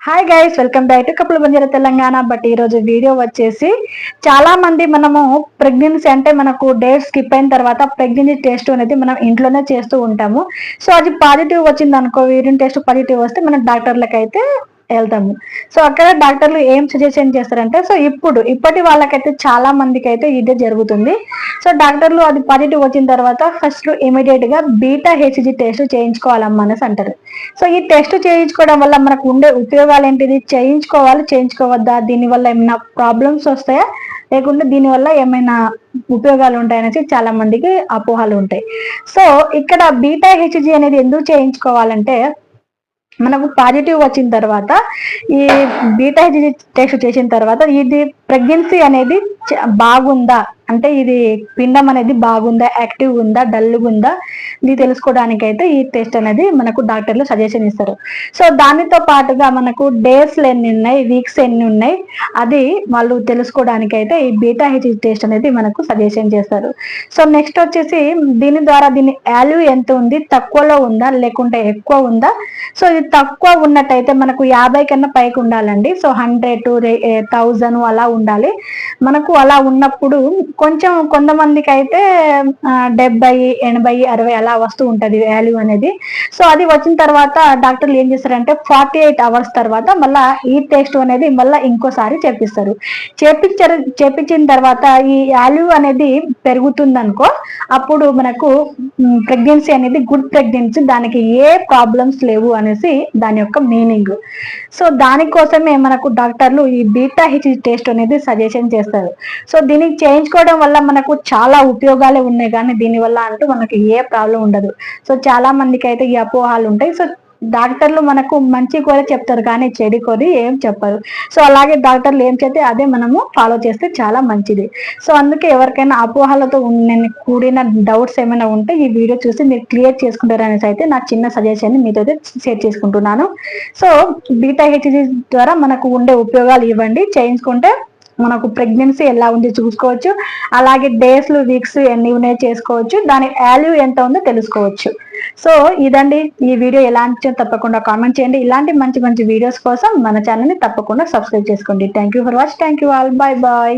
Hi guys, welcome back to couple Banjara Telangana. But ఈ రోజు video వచ్చేసి చాలా మంది మనము ప్రెగ్నెన్సీ అంటే మనకు డేట్ స్కిప్ అయిన తర్వాత ప్రెగ్నెన్సీ టెస్ట్ అనేది మనం ఇంట్లోనే చేస్తూ ఉంటాము. సో అది పాజిటివ్ వచ్చింది అనుకో, యూరిన్ టెస్ట్ పాజిటివ్ వస్తే మనం డాక్టర్లకు అయితే వెళ్తాము. సో అక్కడ డాక్టర్లు ఏం సజెషన్ చేస్తారంటే, సో ఇప్పటి వాళ్ళకైతే చాలా మందికి అయితే ఇదే జరుగుతుంది. సో డాక్టర్లు అది పాజిటివ్ వచ్చిన తర్వాత ఫస్ట్ ఇమీడియట్ గా బీటా హెచ్జి టెస్ట్ చేయించుకోవాలమ్మా అనేసి అంటారు. సో ఈ టెస్ట్ చేయించుకోవడం వల్ల మనకు ఉండే ఉపయోగాలు ఏంటిది, చేయించుకోవద్దా, దీనివల్ల ఏమైనా ప్రాబ్లమ్స్ వస్తాయా, లేకుంటే దీనివల్ల ఏమైనా ఉపయోగాలు ఉంటాయనేసి చాలా మందికి అపోహలు ఉంటాయి. సో ఇక్కడ బీటా హెచ్జి అనేది ఎందుకు చేయించుకోవాలంటే, మనకు పాజిటివ్ వచ్చిన తర్వాత ఈ బీటా హెచ్జి టెస్ట్ చేసిన తర్వాత ఇది ప్రెగ్నెన్సీ అనేది బాగుందా, అంటే ఇది పిండం అనేది బాగుందా, యాక్టివ్ ఉందా, డల్గా ఉందా, ఇది తెలుసుకోవడానికి అయితే ఈ టెస్ట్ అనేది మనకు డాక్టర్లు సజెషన్ ఇస్తారు. సో దానితో పాటుగా మనకు డేస్ ఎన్ని ఉన్నాయి, వీక్స్ ఎన్ని ఉన్నాయి, అది వాళ్ళు తెలుసుకోవడానికి అయితే ఈ బీటా హెచ్జి టెస్ట్ అనేది మనకు సజెషన్ చేస్తారు. సో నెక్స్ట్ వచ్చేసి దీని ద్వారా దీని వాల్యూ ఎంత ఉంది, తక్కువలో ఉందా లేకుంటే ఎక్కువ ఉందా. సో ఇది తక్కువ ఉన్నట్టయితే మనకు 50 కన్నా పైకి ఉండాలండి. సో 100 1000 అలా ఉండాలి. మనకు అలా ఉన్నప్పుడు కొంచెం కొంతమందికి అయితే 70 80 60 అలా వస్తూ ఉంటది వాల్యూ అనేది. సో అది వచ్చిన తర్వాత డాక్టర్లు ఏం చేస్తారంటే 48 అవర్స్ తర్వాత మళ్ళా ఈ టెస్ట్ అనేది మళ్ళీ ఇంకోసారి చేపిస్తారు. చేపించిన తర్వాత ఈ వాల్యూ అనేది పెరుగుతుంది అనుకో, అప్పుడు మనకు ప్రెగ్నెన్సీ అనేది గుడ్ ప్రెగ్నెన్సీ, దానికి ఏ ప్రాబ్లమ్స్ లేవు అనేసి దాని యొక్క మీనింగ్. సో దానికోసమే మనకు డాక్టర్లు ఈ బీటా హెచ్జి టెస్ట్ అనేది సజెషన్ చేస్తారు. సో దీనికి చేయించుకోవడం వల్ల మనకు చాలా ఉపయోగాలే ఉన్నాయి, కానీ దీనివల్ల అంటూ మనకు ఏ ప్రాబ్లం ఉండదు. సో చాలా మందికి అయితే ఈ అపోహాలు ఉంటాయి. సో డాక్టర్లు మనకు మంచి కూడా చెప్తారు, కానీ చెడు కొద్ది ఏం చెప్పరు. సో అలాగే డాక్టర్లు ఏం చెప్తే అదే మనము ఫాలో చేస్తే చాలా మంచిది. సో అందుకే ఎవరికైనా అపోహలతో కూడిన డౌట్స్ ఏమైనా ఉంటే ఈ వీడియో చూసి మీరు క్లియర్ చేసుకుంటారు అనేసి అయితే నా చిన్న సజెషన్ మీతో షేర్ చేసుకుంటున్నాను. సో బీటా హెచ్జి ద్వారా మనకు ఉండే ఉపయోగాలు ఇవ్వండి, చేయించుకుంటే మనకు ప్రెగ్నెన్సీ ఎలా ఉంది చూసుకోవచ్చు, అలాగే డేస్లు వీక్స్ ఎన్ని ఉన్నాయి చేసుకోవచ్చు, దాని వాల్యూ ఎంత ఉందో తెలుసుకోవచ్చు. సో ఇదండి ఈ వీడియో. ఎలా అనిపించిందో తప్పకుండా కామెంట్ చేయండి. ఇలాంటి మంచి మంచి వీడియోస్ కోసం మన ఛానల్ని తప్పకుండా సబ్స్క్రైబ్ చేసుకోండి. Thank you for watch. Thank you all. Bye bye.